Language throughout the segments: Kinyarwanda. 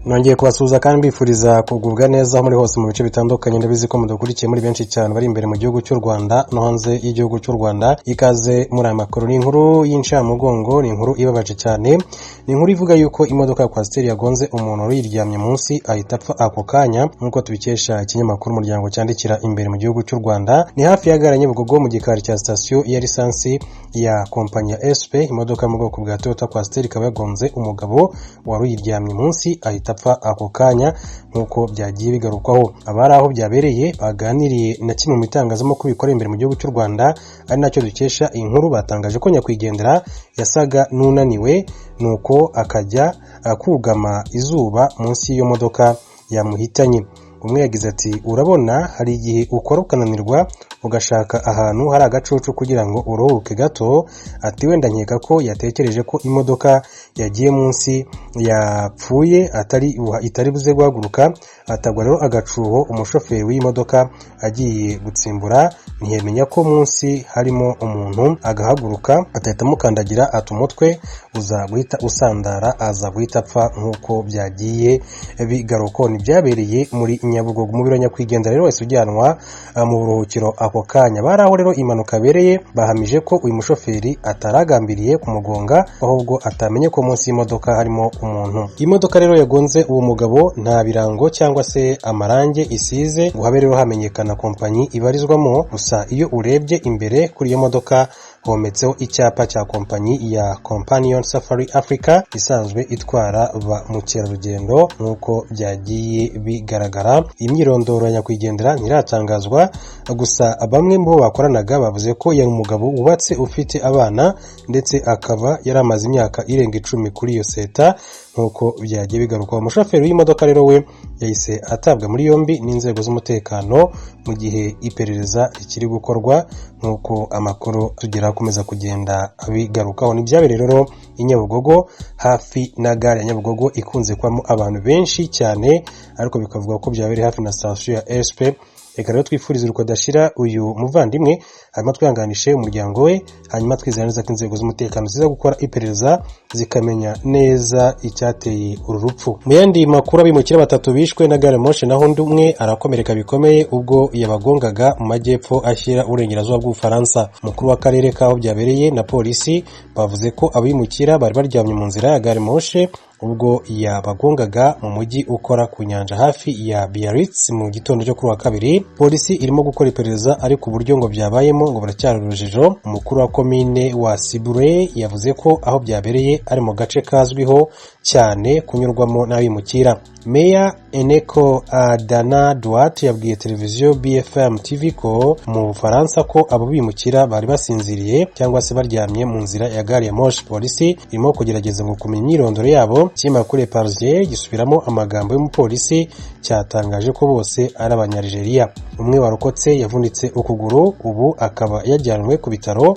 Nongeye kubasuhuza kandi mbifuriza kugubwa neza muri hose mu bice bitandukanye ndabizi ko mudukurikiye muri benshi cyane bari imbere mu gihugu cy'u Rwanda no hanze y'igihugu cy'u Rwanda. Ikaze muri aya makuru. Ni inkuru y'incamugongo, ni inkuru ibabaje cyane. Ni inkuru ivuga yuko imodoka ya kwasiteri yagonze umuntu yiryamye munsi ahita apfa ako kanya, nkuko tubikesha ikinyamakuru Umuryango cyandikira imbere mu gihugu cy'u Rwanda. Ni hafi ya gare Nyabugogo mu gikari cya station ya lisansi ya kompanyi ya SP. Imodoka mu bwoko bwa Toyota kwasiteri ikaba yagonze umugabo wari yiryamye munsi ahita apfa ako kanya, nkuko byagiye bigarukwaho. Abari aho byabereye baganiriye na kimwe mu itangazamakuru bikora imbere mu gihugu cy'u Rwanda, ari nacyo dukesha inkuru. Batangaje ko nyakwigendera yasaga n'unaniwe, nuko akajya kugama izuba munsi y'iyo modoka yamuhitanye. Umwe yagize ati, urabona hari igihe ukora ukananirwa ugashaka ahantu hari agacucu kugira ngo uruhuke gato. Ati wenda nkeka ko yatekereje ko imodoka yagiye munsi yapfuye itari buze guhaguruka, atagwa rero agacuho. Umushoferi w'imodoka agiye gutsimbura ntiyemenya ko munsi harimo umuntu, agahaguruka atahita amukandagira, ati umutwe uza guhita usandara, aza guhita apfa, nkuko byagiye bigaruka. Ni byabereye muri Nyabugogo mu biro nyakwigendera rero wese ujyanwa mu buruhukiro ako kanya. Bari aho rero impanuka yabereye bahamije ko uyu mushoferi ataragambiriye kumugonga, ahubwo atamenye ko munsi y'imodoka harimo umuntu. Imodoka rero yagonze uwo mugabo nta birango cyangwa se amarange isize ngo habe rero hamenyekana kompanyi ibarizwamo. Gusa iyo urebye imbere kuri iyo modoka hometseho icyapa cya kompanyi ya Companion Safari Africa isanzwe itwara ba mukerarugendo, nkuko byagiye bigaragara. Imyirondoro ya nyakwigendera ntiratangazwa, gusa bamwe mu bo bakoranaga bavuze ko yari umugabo wubatse ufite abana, ndetse akaba yari amaze imyaka irenga 10 kuri iyo seta, nkuko byagiye bigaruka. Umushoferi w'imodoka rero we yahise atabwa muri yombi n'inzego z'umutekano mu gihe iperereza rikiri gukorwa, nkuko amakuru tugera akomeza kugenda abigarukaho. Ni byabereye rero i Nyabugogo hafi na gare ya Nyabugogo ikunze kwamo abantu benshi cyane, ariko bikavuga ko byabereye hafi na station ya SP. Reka rero twifurize urukodashira uyu muvandimwe, hanyuma twihanganishe umuryango we, hanyuma twizera neza ko inzego z'umutekano ziza gukora iperereza zikamenya neza icyateye uru rupfu. Mu yandi makuru, abimukira 3 bishwe na gare moshi, naho undi umwe arakomereka bikomeye ubwo yabagongaga mu majyepfo ashyira uburengerazuba bw'Ubufaransa. Umukuru w'akarere kaho byabereye na polisi bavuze ko abimukira bari baryamye mu nzira ya gare moshi ubwo yabagongaga mu mujyi ukora ku nyanja hafi ya Biarritz mu gitondo cyo kuri wa kabiri. Polisi irimo gukora iperereza, ariko uburyo ngo byabayemo ngo baracyari urujijo. Umukuru wa komine wa Ibereye yavuze ko aho byabereye ari mu gace kazwiho cyane kunyurwamo n'abimukira. Meya Eneko Adana Duarte yabwiye televiziyo BFM TV ko mu Bufaransa ko abo bimukira bari basinziriye cyangwa se baryamye mu nzira ya gare ya moshi. Polisi irimo kugerageza ngo kumenya imyirondoro yabo. Ikinyamakuru Parisien gisubiramo amagambo y'umupolisi cyatangaje ko bose ari Abanyalgeria. Umwe warokotse yavunitse ukuguru, ubu akaba yajyanwe ku bitaro,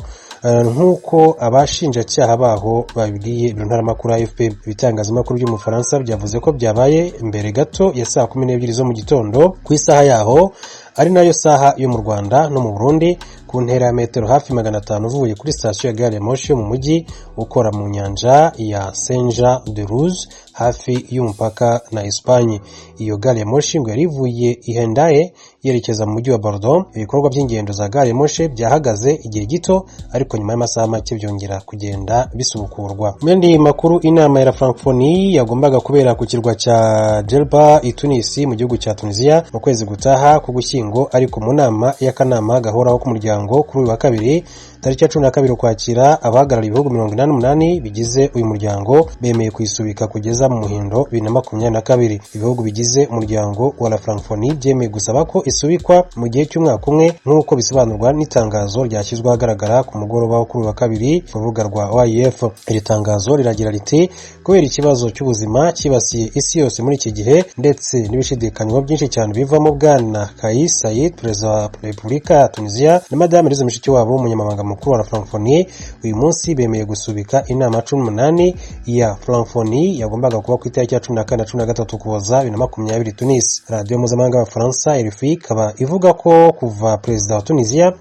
nkuko abashinjacyaha baho babibwiye ibiro ntaramakuru AFP. Ibitangazamakuru by'Umufaransa byavuze ko byabaye mbere gato ya saa 12 zo mu gitondo ku isaha yaho, ari nayo saha yo mu Rwanda no mu Burundi, ku ntera ya metero hafi 500 uvuye kuri station ya gare ya moshi yo mu mujyi ukora mu nyanja ya Senja de Rouge hafi y'umupaka na Espagne. Iyo gare ya moshi ngo yarivuye Iteye yerekeza mu mujyi wa Bordeaux. Ibikorwa by'ingendo za gare ya moshi byahagaze igihe gito, ariko nyuma y'amasaha make byongera kugenda bisubukurwa. Mendi makuru, inama ya Francophonie yagombaga kubera ku kirwa cya Djerba i Tunis mu gihugu cya Tunisia mu kwezi gutaha ku Gushyingo, ariko mu nama y'akanama gahoraho ku muryango kuri uyu wa kabiri tariki ya 12 Ukwakira, abahagarariye ibihugu 88 bigize uyu muryango bemeye kuyisubika kugeza mu Muhindo 2022. Ibihugu bigize umuryango wa la Francophonie byemeye gusaba ko isubikwa mu gihe cy'umwaka umwe, nk'uko bisobanurwa n'itangazo ryashyizwe ahagaragara ku mugoroba wo kuri wa kabiri ku rubuga rwa OIF. Iri tangazo riragira riti, kubera ikibazo cy'ubuzima kibasiye isi yose muri iki gihe ndetse n'ibishidikanywa byinshi cyane bivamo, Bwana Kais Saied, perezida wa Repubulika ya Tunisia, na Madame Louise Mushikiwabo, umunyamabanga mukuru wa la Francophonie, uyu munsi bemeye gusubika inama 18 ya Francophonie yagombaga kuba ku itariki ya 14 na 13 Ukuboza 2020 Tunis. Radio mpuzamahanga y'Abafaransa RFI ikaba ivuga ko kuva perezida wa Tunisia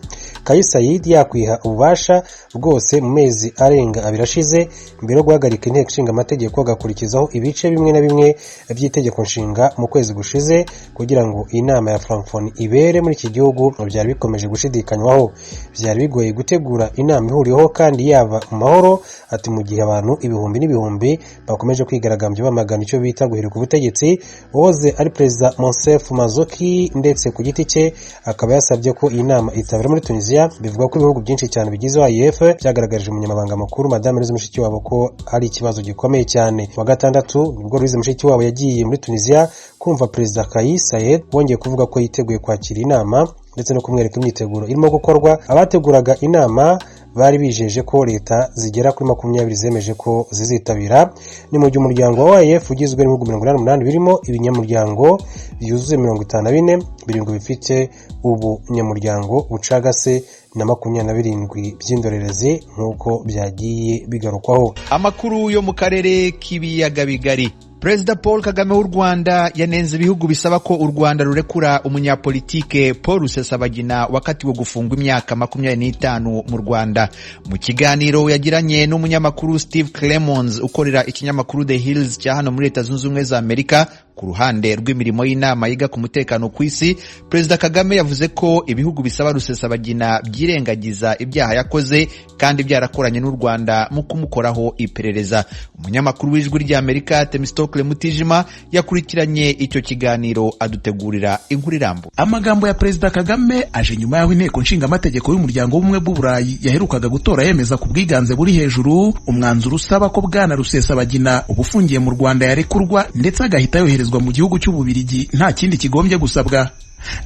Kais Saied yakwiha ububasha bwose mu mezi arenga abiri ashize mbere yo guhagarika inteko ishinga amategeko agakurikizaho ibice bimwe na bimwe by'itegeko nshinga mu kwezi gushize kugira ngo inama ya Francophonie ibere muri iki gihugu. Byari bikomeje gushidikanywaho, byari bigoye gutegura inama ihuriyeho kandi yaba mu mahoro, ati mu gihe abantu ibihumbi n'ibihumbi bakomeje kwigaragambya bamagana icyo bita guhirika ubutegetsi. Uwoze ari perezida Monsef Mazoki ndetse ku giti cye akaba yasabye ko iyi nama itabera muri Tunisia. Bivuga ko ibihugu byinshi cyane bigize IEF byagaragarije umunyamabanga makuru Madame Louise Mushikiwabo ko ari ikibazo gikomeye cyane. Wa gatandatu nibwo Louise Mushikiwabo yagiye muri Tunisia kumva perezida Kais Saied wongeye kuvuga ko yiteguye kwakira inama ndetse no kumwereka imyiteguro irimo gukorwa. Abateguraga inama bari bijeje ko leta zigera kuri 20 zemeje ko zizitabira. Ni mu gihe umuryango wa IEF ugizwe n'ibihugu 88 birimo ibinyamuryango byuzuye 54 birindwi bifite ubunyamuryango bucagase na 27 by'indorerezi nk'uko byagiye bigarukwaho. Amakuru yo mu karere k'ibiyaga bigari. Perezida Paul Kagame w'u Rwanda yanenze ibihugu bisaba ko u Rwanda rurekura umunyapolitike Paul Rusesabagina wakatiwe gufungwa imyaka 25 mu Rwanda. Mu kiganiro yagiranye n'umunyamakuru Steve Clemons ukorera ikinyamakuru The Hills cya hano muri Leta Zunze Ubumwe za Amerika ku ruhande rw'imirimo y'inama yiga ku mutekano ku isi, Perezida Kagame yavuze ko ibihugu bisaba Rusesabagina byirengagiza ibyaha yakoze kandi byarakoranye n'u Rwanda mu kumukoraho iperereza. Umunyamakuru w'Ijwi ry'Amerika Temistokle Mutijima yakurikiranye icyo kiganiro adutegurira inkuru irambuye. Amagambo ya Perezida Kagame aje nyuma y'aho inteko nshinga amategeko y'umuryango w'ubumwe bw'Uburayi yaherukaga gutora yemeza ku bwiganze buri hejuru umwanzuro usaba ko bwana Rusesabagina ubufungiye mu Rwanda yarekurwa ndetse agahita yoherezwa mu gihugu cy'Ububirigi nta kindi kigombye gusabwa.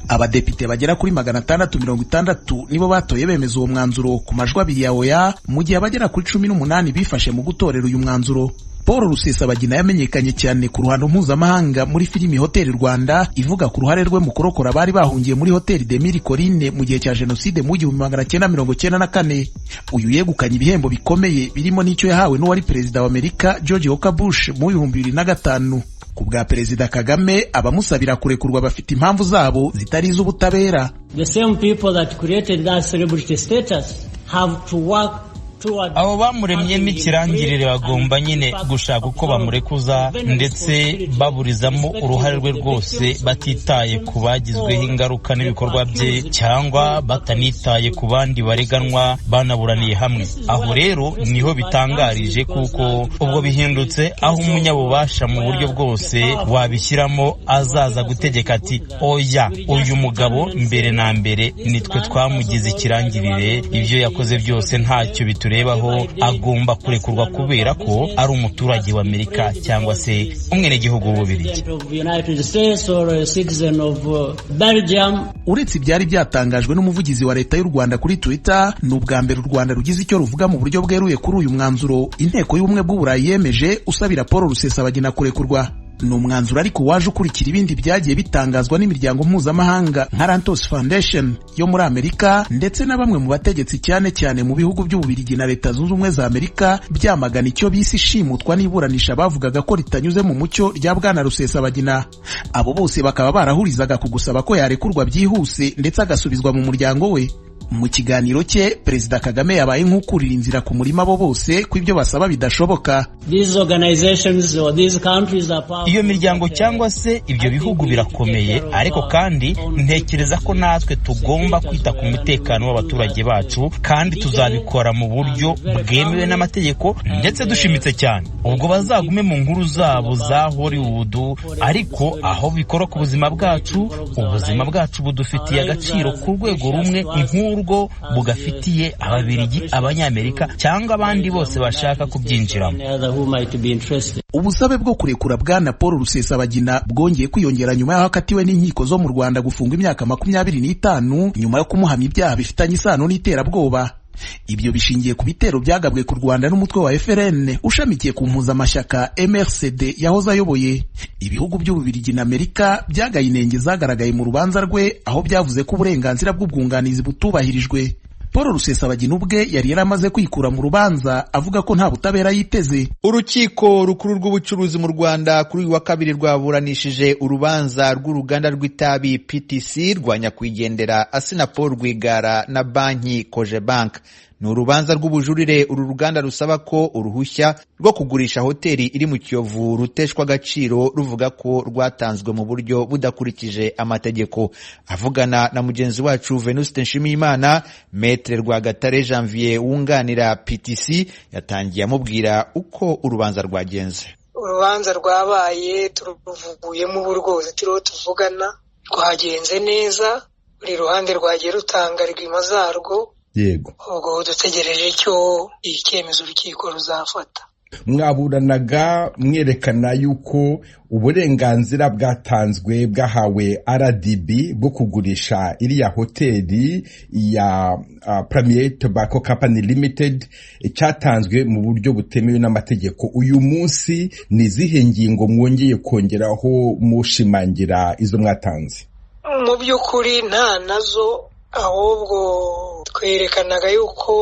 Abadepite bagera kuri 660 nibo batoye bemeza uwo mwanzuro ku majwi 2 ya oya, mu gihe abagera kuri 18 bifashe mu gutorera uyu mwanzuro. Paul Rusesabagina yamenyekanye cyane ku ruhando mpuzamahanga muri filimi Hoteli Rwanda ivuga ku ruhare rwe mu kurokora bari bahungiye muri Hoteli de Mille Collines mu gihe cya Jenoside mu 1994. Uyu yegukanye ibihembo bikomeye birimo n'icyo yahawe n'uwari perezida wa Amerika George Walker Bush mu 2005. Ku bwa Perezida Kagame abamusabira kurekurwa bafite impamvu zabo zitari iz'ubutabera. The same people that created that celebrity status have to work. Abo bamuremye n'ikirangirire bagomba nyine gushaka uko bamurekuza ndetse baburizamo uruhare rwe rwose batitaye ku bagizweho ingaruka n'ibikorwa bye cyangwa batanitaye ku bandi bareganwa banaburaniye hamwe. Aho rero niho bitangarije kuko ubwo bihindutse aho umunyabubasha mu buryo bwose wabishyiramo azaza gutegeka ati oya uyu mugabo mbere na mbere nitwe twamugize ikirangirire, ibyo yakoze byose ntacyo rebaho agomba kurekurwa kubera ko ari umuturage wa Amerika cyangwa se umwenegihugu w'Ububirigi. Uretse ibyari byatangajwe n'umuvugizi wa leta y'u Rwanda kuri Twitter, n'ubwa mbere u Rwanda rugize icyo ruvuga mu buryo bweruye kuri uyu mwanzuro inteko y'ubumwe bw'Uburayi yemeje usabira Paul Rusesabagina kurekurwa. Ni umwanzuro ariko waje ukurikira ibindi byagiye bitangazwa n'imiryango mpuzamahanga nka Rantos Foundation yo muri Amerika ndetse na bamwe mu bategetsi cyane mu bihugu by'Ububirigi na Leta Zunze Ubumwe za Amerika byamagana icyo bise ishimutwa n'iburanisha bavugaga ko ritanyuze mu mucyo rya bwana Rusesabagina. Abo bose bakaba barahurizaga ku gusaba ko yarekurwa byihuse ndetse agasubizwa mu muryango we. Mu kiganiro cye Perezida Kagame yabaye nk'ukurira inzira ku murima bo bose ko ibyo basaba bidashoboka. Iyo miryango cyangwa se ibyo bihugu birakomeye, ariko kandi ntekereza ko natwe tugomba kwita ku mutekano w'abaturage bacu kandi tuzabikora mu buryo bwemewe n'amategeko ndetse dushimitse cyane. Ubwo bazagume mu nkuru zabo za Hollywood, ariko aho bikora ku buzima bwacu, ubuzima bwacu budufitiye agaciro ku rwego rumwe nk'urwo bugafitiye Ababirigi, Abanyamerika cyangwa abandi bose bashaka kubyinjiramo. Ubusabe bwo kurekura bwana Paul Rusesabagina bwongeye kwiyongera nyuma y'aho akatiwe n'inkiko zo mu Rwanda gufungwa imyaka 25 nyuma yo kumuhamya ibyaha bifitanye isano n'iterabwoba. Ibyo bishingiye ku bitero byagabwe ku Rwanda n'umutwe wa FRN ushamikiye ku mpuzamashyaka MRCD yahoze ayoboye. Ibihugu by'Ububirigi na Amerika byagaye inenge zagaragaye mu rubanza rwe aho byavuze ko uburenganzira bw'ubwunganizi butubahirijwe. Paul Rusesabagina ubwe yari yaramaze kwikura mu rubanza avuga ko nta butabera yiteze. Urukiko rukuru rw'ubucuruzi mu Rwanda kuri uyu wa kabiri rwaburanishije urubanza rw'uruganda rw'itabi PTC rwa nyakwigendera Assinapol Rwigara na banki Cogebanque. Ni urubanza rw'ubujurire uru ruganda rusaba ko uruhushya rwo kugurisha hoteli iri mu Kiyovu ruteshwa agaciro ruvuga ko rwatanzwe mu buryo budakurikije amategeko. Avugana na mugenzi wacu Venuste Nshimiyimana, Maître Rwagatare Janvier wunganira PTC yatangiye amubwira uko urubanza rwagenze. Urubanza rwabaye turuvuyemo ubu rwose turiho tuvugana, rwagenze neza, buri ruhande rwagiye rutanga rwima zarwo. Yego, ubwo dutegereje icyo icyemezo urukiko ruzafata. Mwaburanaga mwerekana yuko uburenganzira bwatanzwe bwahawe RDB bwo kugurisha iriya hoteli ya Premier Tobacco Company Limited cyatanzwe mu buryo butemewe n'amategeko. Uyu munsi ni zihe ngingo mwongeye kongeraho mushimangira izo mwatanze? Mu by'ukuri nta nazo, ahubwo twerekanaga yuko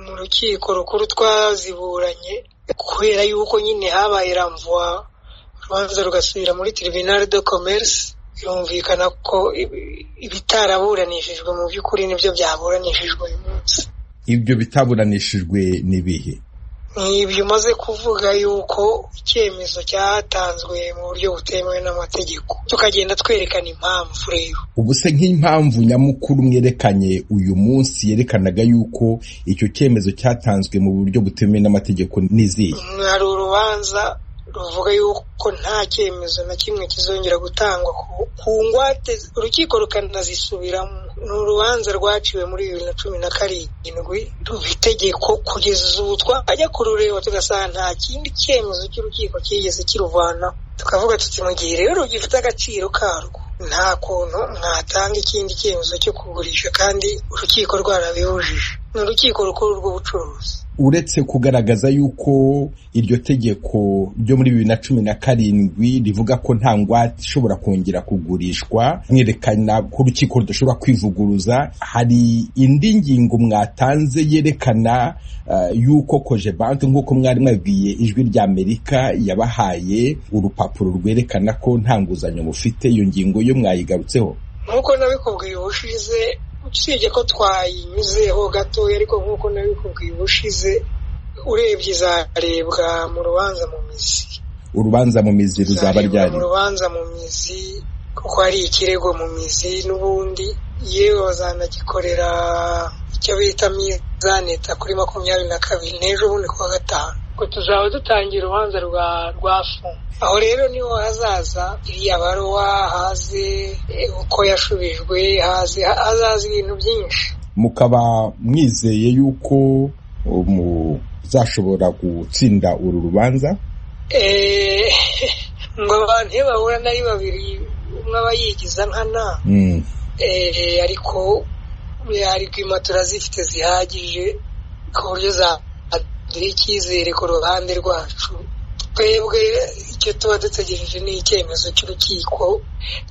mu rukiko rukuru twaziburanye kubera yuko nyine habaye ramvwa, urubanza rugasubira muri Tribunal de Commerce. Yumvikana ko ibitaraburanishijwe mu by'ukuri nibyo byaburanishijwe uyu munsi. Ibyo bitaburanishijwe ni bihe? Ibyo umaze kuvuga yuko icyemezo cyatanzwe mu buryo butemewe n'amategeko, tukagenda twerekana impamvu. Rero ubu se nk'impamvu nyamukuru mwerekanye uyu munsi yerekanaga yuko icyo cyemezo cyatanzwe mu buryo butemewe n'amategeko nizihe? Hari urubanza ruvuga yuko nta cyemezo na kimwe kizongera gutangwa ku ngwate, urukiko rukanazisubiramo. Ni urubanza rwaciwe muri 2017 ruva itegeko kugeza ubu twajya kurureba tugasanga nta kindi cyemezo cy'urukiko kigeze kiruvana. Tukavuga tuti mu gihe rero gifite agaciro karwo, nta kuntu mwatanga ikindi cyemezo cyo kugurisha kandi urukiko rwarabihujije. Ni urukiko rukuru rw'ubucuruzi. Uretse kugaragaza yuko iryo tegeko ryo muri 2017 rivuga ko nta ngwate ishobora kongera kugurishwa, mwerekana ko urukiko rudashobora kwivuguruza, hari indi ngingo mwatanze yerekana yuko Cogebanque nk'uko mwari mwabwiye Ijwi ry'Amerika yabahaye urupapuro rwerekana ko nta nguzanyo mufite. Iyo ngingo yo mwayigarutseho? Nk'uko nabikubwiye ubushize, usibye ko twayinyuzeho gatoya, ariko nk'uko nabikubwiye ubushize, urebye izarebwa mu rubanza mu mizi. Urubanza mu mizi ruzaba ryari? Mu rubanza mu mizi, kuko hari ikirego mu mizi n'ubundi, yewe bazanagikorera icyo bita mizaneta kuri 22 n'ejo bundi kuwa gatanu, ko tuzaba dutangira urubanza rwa funga. Aho rero niho hazaza iriya baruwa, haze uko yashubijwe, hazaza ibintu byinshi. Mukaba mwizeye yuko muzashobora gutsinda uru rubanza? Ngo abantu bahura nari babiri, umwe aba yigiza nkana, ariko rwima zifite zihagije ku buryo zagira icyizere ku ruhande rwacu. Twebwe icyo tuba dutegereje ni icyemezo cy'urukiko,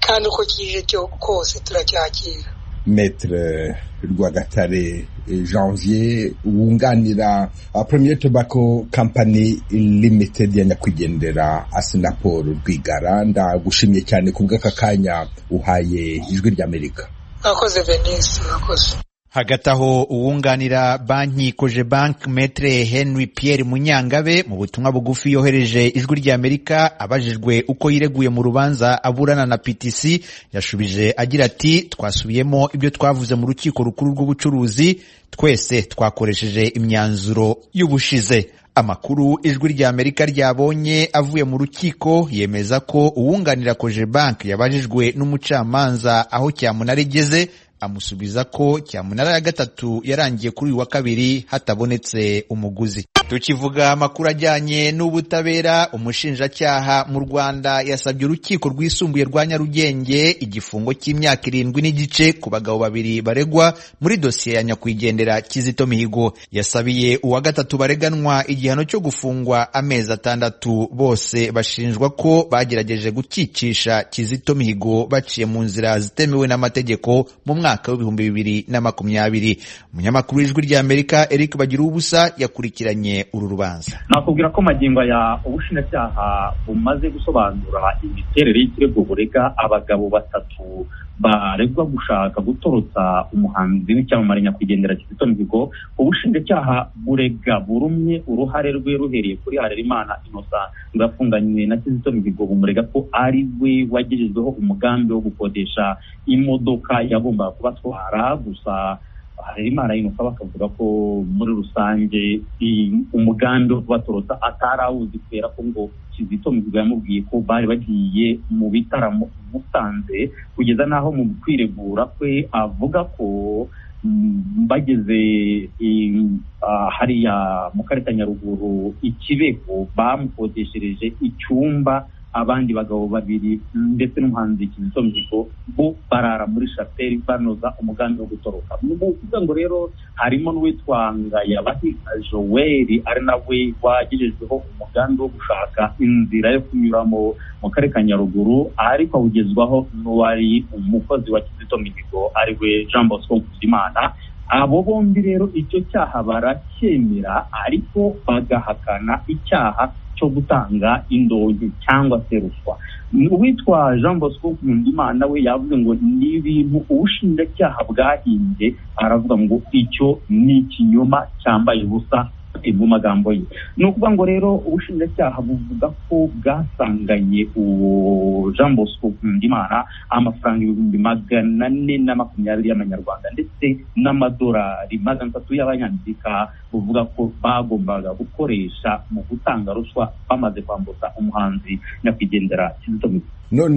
kandi uko kije cyo kose turacyakira. Maître Rwagatare Janvier wunganira Premier Tobacco Company Limited ya nyakwigendera Assinapol Rwigara, ndagushimye cyane kubw'aka kanya uhaye Ijwi ry'Amerika. Nakoze Venice, nakoze. Hagati aho uwunganira banki Cogebanque Maître Henry Pierre Munyangabe mu butumwa bugufi yohereje Ijwi ry'Amerika abajijwe uko yireguye mu rubanza aburana na PTC, yashubije agira ati, twasubiyemo ibyo twavuze mu rukiko rukuru rw'ubucuruzi, twese twakoresheje imyanzuro y'ubushize. Amakuru Ijwi ry'Amerika ryabonye avuye mu rukiko yemeza ko uwunganira Cogebanque yabajijwe n'umucamanza aho cyamunara igeze, amusubiza ko cyamunara ya gatatu yarangiye kuri uyu wa kabiri hatabonetse umuguzi. Tukivuga amakuru ajyanye n'ubutabera, umushinjacyaha mu Rwanda yasabye urukiko rwisumbuye rwa Nyarugenge igifungo cy'imyaka 7 n'igice ku bagabo babiri baregwa muri dosiye ya nyakwigendera Kizito Mihigo. Yasabiye uwa gatatu bareganwa igihano cyo gufungwa amezi 6. Bose bashinjwa ko bagerageje gukicisha Kizito Mihigo baciye mu nzira zitemewe n'amategeko mu mwaka mwaka w'2020. Umunyamakuru w'Ijwi ry'Amerika Eric Bagiruwubusa yakurikiranye uru rubanza. Nakubwira ko magingo ya ubushinjacyaha bumaze gusobanura imiterere y'ikirego burega abagabo batatu baregwa gushaka gutorotsa umuhanzi w'icyamamare nyakwigendera Kizito Mihigo. Ubushinjacyaha burega burumye uruhare rwe ruhereye kuri Harerimana Innocent ngafunganywe na Kizito Mihigo, bumurega ko ari we wagejejweho umugambi wo gukodesha imodoka yagombaga kubatwara. Gusa Harerimana Innocent bakavuga ko muri rusange umugambi wo kubatorotsa atarawuzi kubera ko ngo Kizito Mihigo yamubwiye ko bari bagiye mu bitaramo Musanze, kugeza naho mu kwiregura kwe avuga ko bageze hariya mu karere ka Nyaruguru Ikibeho bamukodeshereje icyumba abandi bagabo babiri ndetse n'umuhanzi Kizito Mihigo bo barara muri chapelle banoza umugambi wo gutoroka. Nukuvuga ngo rero harimo n'uwitwa Ngayabahiga Joel ari nawe wagejejweho umugambi wo gushaka inzira yo kunyuramo mu karere ka Nyaruguru, ariko awugezwaho n'uwari umukozi wa Kizito Mihigo ari we Jean Bosco Nkuzimana. Abo bombi rero icyo cyaha baracyemera, ariko bagahakana icyaha cyo gutanga indonke cyangwa se ruswa. Uwitwa Jean Bosco Nkuzimana we yavuze ngo ni ibintu ubushinjacyaha bwahimbye, aravuga ngo icyo ni ikinyoma cyambaye ubusa mu magambo ye. Ni ukuvuga ngo rero ubushinjacyaha buvuga ko bwasanganye uwo Jean Bosco Nkuzimana amafaranga 420 y'amanyarwanda ndetse n'amadolari 300 y'abanyamerika, buvuga ko bagombaga gukoresha mu gutanga ruswa bamaze kwambutsa umuhanzi nyakwigendera Kizito Mihigo.